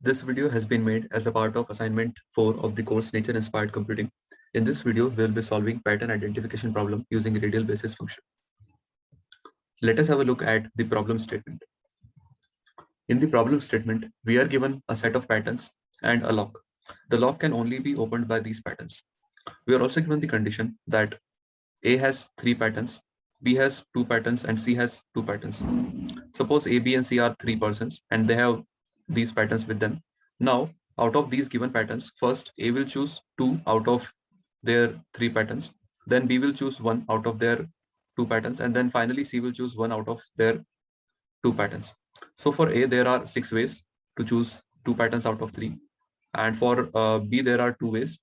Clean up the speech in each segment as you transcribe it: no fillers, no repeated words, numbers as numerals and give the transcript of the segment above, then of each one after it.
This video has been made as a part of assignment 4 of the course Nature Inspired Computing. In this video, we'll be solving pattern identification problem using radial basis function. Let us have a look at the problem statement. In the problem statement, we are given a set of patterns and a lock. The lock can only be opened by these patterns. We are also given the condition that A has 3 patterns, B has 2 patterns, and C has 2 patterns. Suppose A, B, and C are 3 persons and they have these patterns with them. Now, out of these given patterns, first A will choose 2 out of their 3 patterns, then B will choose 1 out of their 2 patterns, and then finally C will choose 1 out of their 2 patterns. So for A, there are 6 ways to choose 2 patterns out of 3. And for B, there are 2 ways.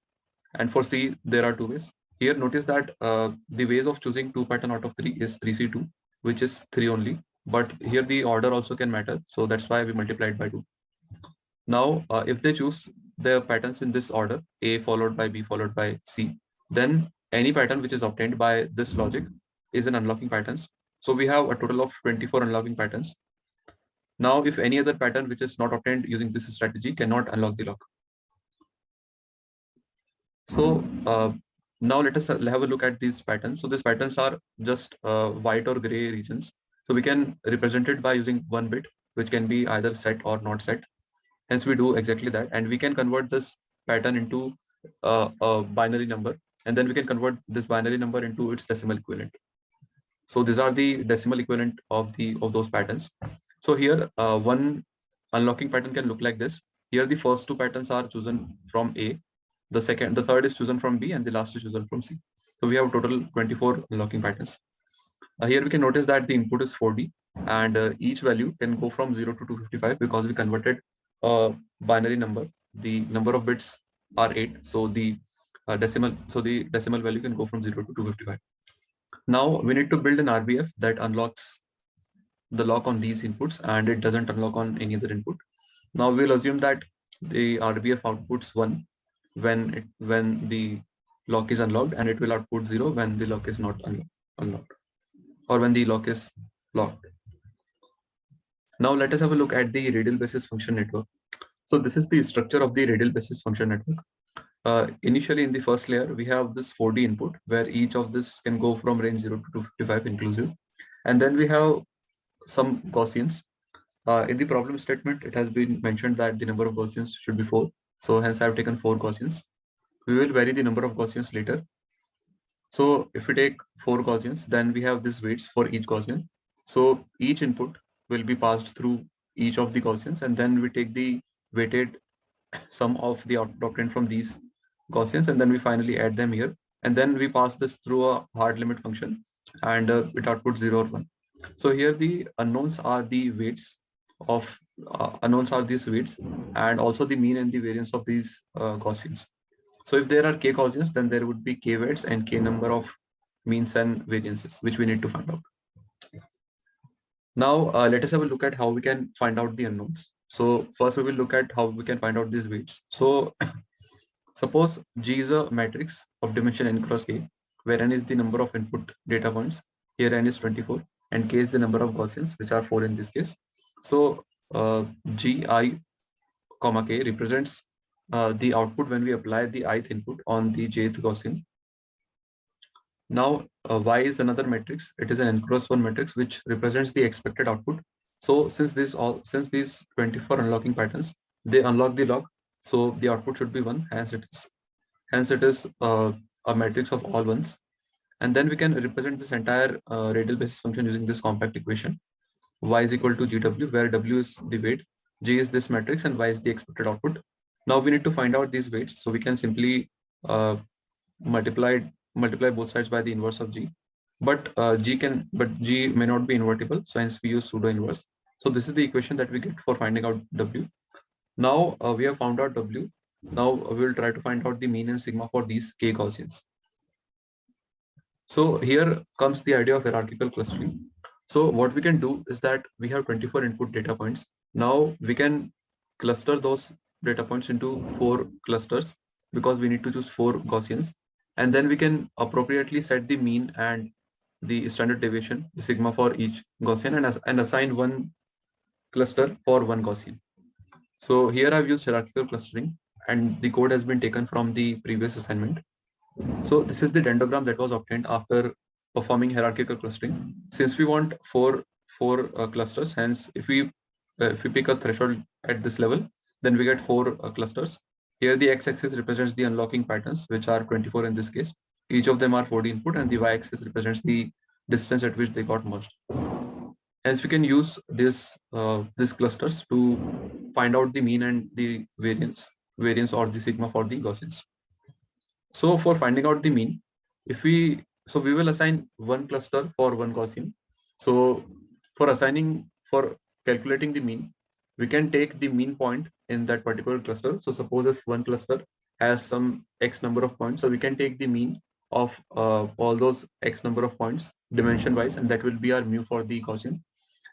And for C, there are 2 ways. Here, notice that the ways of choosing 2 pattern out of 3 is 3C2, which is 3 only. But here the order also can matter. So that's why we multiplied by 2. Now, if they choose the patterns in this order, A followed by B followed by C, then any pattern which is obtained by this logic is an unlocking patterns. So we have a total of 24 unlocking patterns. Now, if any other pattern which is not obtained using this strategy cannot unlock the lock. So now let us have a look at these patterns. So these patterns are just white or gray regions. So we can represent it by using 1 bit, which can be either set or not set. Hence we do exactly that. And we can convert this pattern into a binary number. And then we can convert this binary number into its decimal equivalent. So these are the decimal equivalent of those patterns. So here one unlocking pattern can look like this. Here the first 2 patterns are chosen from A, the third is chosen from B, and the last is chosen from C. So we have total 24 unlocking patterns. Here we can notice that the input is 4D, and each value can go from 0 to 255 because we converted a binary number. The number of bits are 8, so the decimal value can go from 0 to 255. Now we need to build an RBF that unlocks the lock on these inputs and it doesn't unlock on any other input. Now we'll assume that the RBF outputs 1 when the lock is unlocked, and it will output 0 when the lock is not unlocked, or when the lock is locked. Now let us have a look at the radial basis function network. So this is the structure of the radial basis function network. Initially in the first layer, we have this 4D input where each of this can go from range 0 to 255 inclusive. And then we have some Gaussians. In the problem statement, it has been mentioned that the number of Gaussians should be 4. So hence I have taken 4 Gaussians. We will vary the number of Gaussians later. So if we take 4 Gaussians, then we have these weights for each Gaussian. So each input will be passed through each of the Gaussians, and then we take the weighted sum of the output obtained from these Gaussians, and then we finally add them here. And then we pass this through a hard limit function, and it outputs 0 or 1. So here the unknowns are the weights of these weights, and also the mean and the variance of these Gaussians. So if there are k Gaussians, then there would be k weights and k number of means and variances, which we need to find out. Now let us have a look at how we can find out the unknowns. So first we will look at how we can find out these weights. So suppose G is a matrix of dimension n cross k, where n is the number of input data points. Here n is 24, and k is the number of Gaussians, which are 4 in this case. So Gi, comma k represents the output when we apply the ith input on the jth Gaussian. Now y is another matrix. It is an n cross 1 matrix which represents the expected output. So since these 24 unlocking patterns, they unlock the lock, so the output should be 1. Hence it is a matrix of all ones. And then we can represent this entire radial basis function using this compact equation. Y is equal to GW, where W is the weight, G is this matrix, and Y is the expected output. Now we need to find out these weights, so we can simply multiply both sides by the inverse of G. But G may not be invertible, so hence we use pseudo inverse. So this is the equation that we get for finding out W. Now we have found out W. Now we will try to find out the mean and sigma for these k Gaussians. So here comes the idea of hierarchical clustering. So what we can do is that we have 24 input data points. Now we can cluster those data points into 4 clusters because we need to choose 4 Gaussians. And then we can appropriately set the mean and the standard deviation, the sigma for each Gaussian, and assign one cluster for one Gaussian. So here I've used hierarchical clustering, and the code has been taken from the previous assignment. So this is the dendrogram that was obtained after performing hierarchical clustering. Since we want four clusters, hence if we pick a threshold at this level, then we get four clusters. Here the x-axis represents the unlocking patterns, which are 24 in this case. Each of them are 4D input, and the y-axis represents the distance at which they got merged. Hence we can use these clusters to find out the mean and the variance or the sigma for the Gaussians. So for finding out the mean, we will assign one cluster for one Gaussian. So for calculating the mean, we can take the mean point in that particular cluster. So suppose if one cluster has some x number of points, so we can take the mean of all those x number of points dimension wise, and that will be our mu for the Gaussian.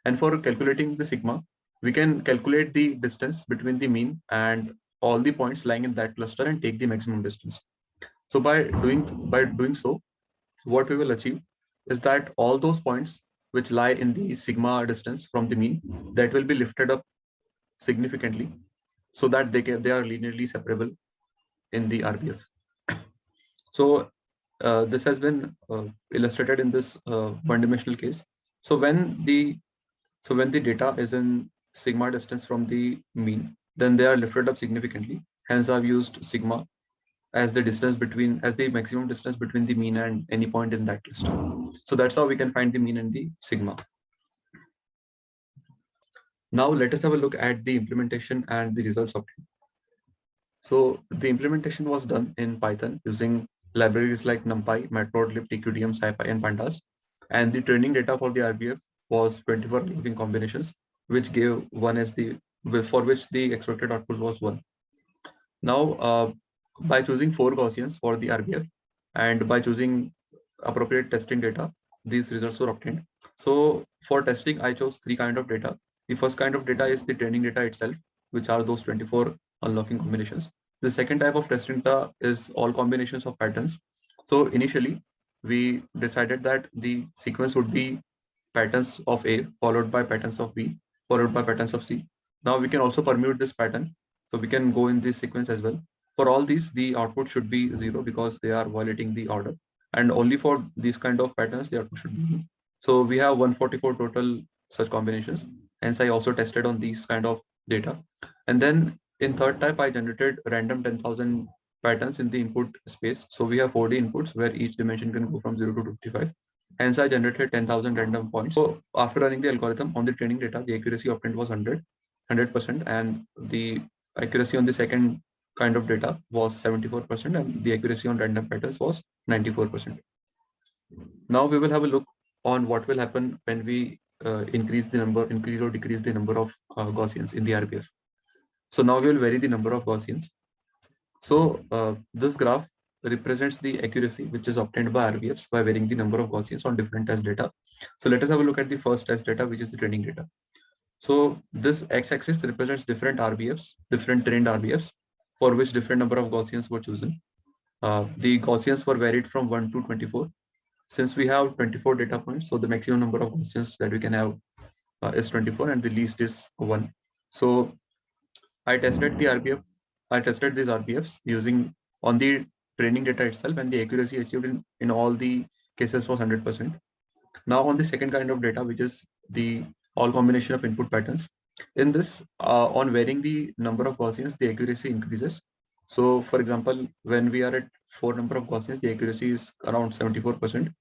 And for calculating the sigma, we can calculate the distance between the mean and all the points lying in that cluster and take the maximum distance. So by doing so, what we will achieve is that all those points which lie in the sigma distance from the mean, that will be lifted up significantly so that they are linearly separable in the RBF. So this has been illustrated in this one-dimensional case. So when the data is in sigma distance from the mean, then they are lifted up significantly. Hence, I've used sigma as the maximum distance between the mean and any point in that cluster. So that's how we can find the mean and the sigma. Now let us have a look at the implementation and the results obtained. So the implementation was done in Python using libraries like NumPy, Matplotlib, TQDM, SciPy, and Pandas. And the training data for the RBF was 24 looping combinations, which gave one as for which the expected output was 1. Now, by choosing 4 Gaussians for the RBF and by choosing appropriate testing data, these results were obtained. So for testing, I chose 3 kind of data. The first kind of data is the training data itself, which are those 24 unlocking combinations. The second type of testing data is all combinations of patterns. So initially, we decided that the sequence would be patterns of A followed by patterns of B followed by patterns of C. Now we can also permute this pattern. So we can go in this sequence as well. For all these, the output should be 0 because they are violating the order. And only for these kind of patterns, the output should be 1. So we have 144 total such combinations. Hence, I also tested on these kind of data. And then in third type, I generated random 10,000 patterns in the input space. So we have 4D inputs where each dimension can go from 0 to 25. Hence, I generated 10,000 random points. So after running the algorithm on the training data, the accuracy obtained was 100%, and the accuracy on the second kind of data was 74%, and the accuracy on random patterns was 94%. Now we will have a look on what will happen when we increase or decrease the number of Gaussians in the RBF. So now we will vary the number of Gaussians. So this graph represents the accuracy which is obtained by RBFs by varying the number of Gaussians on different test data. So let us have a look at the first test data, which is the training data. So this x-axis represents different RBFs, different trained RBFs, for which different number of Gaussians were chosen. The Gaussians were varied from 1 to 24. Since we have 24 data points, so the maximum number of Gaussians that we can have is 24 and the least is 1. So I tested these RBFs using on the training data itself, and the accuracy achieved in all the cases was 100%. Now on the second kind of data, which is the all combination of input patterns. In this, on varying the number of Gaussians, the accuracy increases. So for example, when we are at 4 number of Gaussians, the accuracy is around 74%.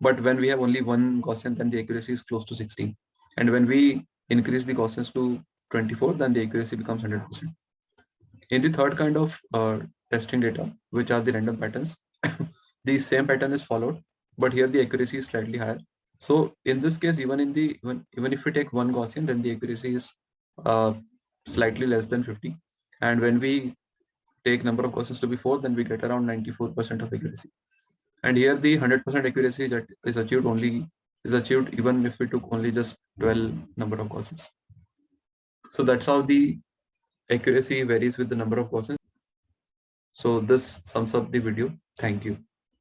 But when we have only one Gaussian, then the accuracy is close to 16. And when we increase the Gaussians to 24, then the accuracy becomes 100%. In the third kind of testing data, which are the random patterns, the same pattern is followed, but here the accuracy is slightly higher. So in this case, even if we take one Gaussian, then the accuracy is slightly less than 50. And when we take number of Gaussians to be 4, then we get around 94% of accuracy. And here the 100% accuracy is achieved even if we took only just 12 number of Gaussians. So that's how the accuracy varies with the number of Gaussians. So this sums up the video. Thank you.